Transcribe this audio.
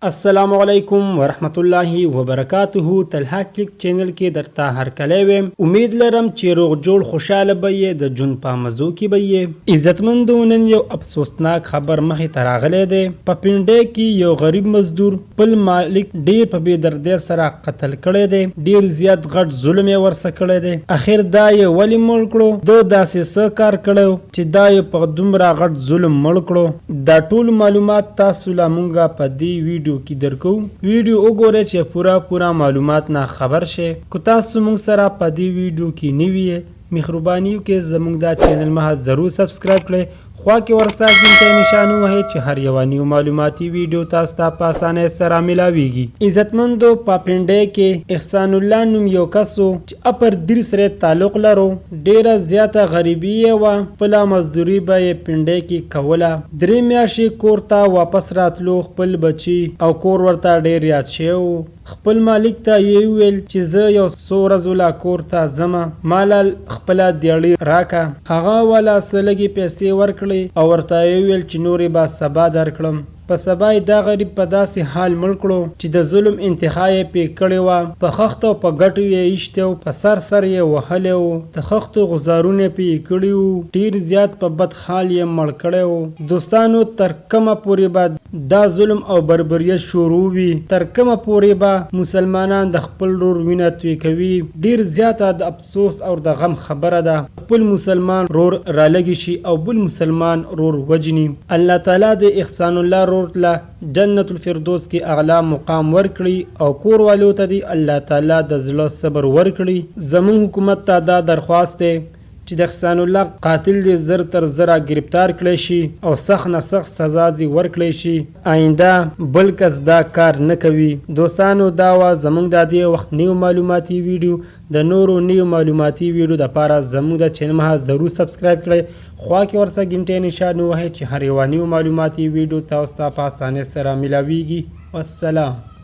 السلام علیکم ورحمت الله وبرکاته. طلحه کلیک چینل کې درته هرکلی ویم. امید لرم چې روغ جوړ خوشاله به یې د ژوند په مزو کې به یې. عزتمندو نن یو افسوسناک خبر مخې ته راغلی دی. په پنډۍ کې یو غریب مزدور خپل مالک ډیر په بې دردۍ سره قتل کړی دی. ډیر زیات غټ ظلم یې ورسره کړی دی. اخر دا یې ولې مړ کړو؟ د داسې څه کار کړی چې دا یې په دومره غټ ظلم مړ کړو؟ دا ټول معلومات تاسو له مونږه په دې ویډیو کی درکو. ویډیو وګورئ چې پورا معلومات نه خبر شئ. که تاسو موږ سره په دې ویډیو کې نوي یې مهرباني وکړئ زموږ دا چینل مه ضرور سبسکرایب کړئ. خوا کې ورسره ګنټۍ نشان ووهئ چې هر یوه نیو معلوماتي ویډیو تاسو ته په اسانۍ سره میلاویږي. عزتمندو په پنډۍ کې احسان الله نوم یو کس و چې اپر دیر سره تعلق لرو. ډیره زیاته غریبي یې وه. خپله مزدوري به یې پنډۍ کې کوله. 3 میاشتې کور ته واپس راتلو. خپل بچي او کور ورته ډیر یاد شوی و. خپل مالک ته یې ویل چې زه یو څو ورځو لا کور ته ځمه، ماله خپله دیاړي راکه. هغه والا څه لږې پیسې ورکړې او ورته یې ویل چې نورې به سبا درکړم. په سبا یې دا غریب په داسې حال مړ کړو چې د ظلم انتها یې پې کړې وه. په خښتو په ګټو یې ایښتی و، په سر یې وهلی و، د خښتو غزارونه یې پې کړي وو. ډېر زیات په بد حال یې مړ کړی و. دوستانو تر کومه پورې به دا ظلم او بربریت شروع وي؟ تر کومه پورې به مسلمانان د خپل ورور وینه توی کوي؟ ډېر زیاته د افسوس او د غم خبره ده. خپل مسلمان ورور رالګي شي او بل مسلمان ورور وجني. الله تعالی د احسان الله ورور له جنت الفردوس کې اعلی مقام ورکړي او کور والو ته دی الله تعالی د زړه صبر ورکړي. زمون حکومت ته دا درخواست دی چې د احسان الله قاتل دی زر تر زره گرفتار کړی شي او سخت نه سخت سزا دی ورکړی شي. آینده بل کس دا کار نه کوي. دوستانو دا وه زمونږ د دې وخت نیو معلوماتي ویډیو. د نورو نیو معلوماتي ویډیو دپاره زمونږ د چینل مه ضرور سبسکرایب کړئ. خوا کې ورسره ګنټۍ نشان ووهئ چې هر یوه نیو معلوماتي ویډیو تاسو ته په اسانۍ سره میلاویږي. والسلام.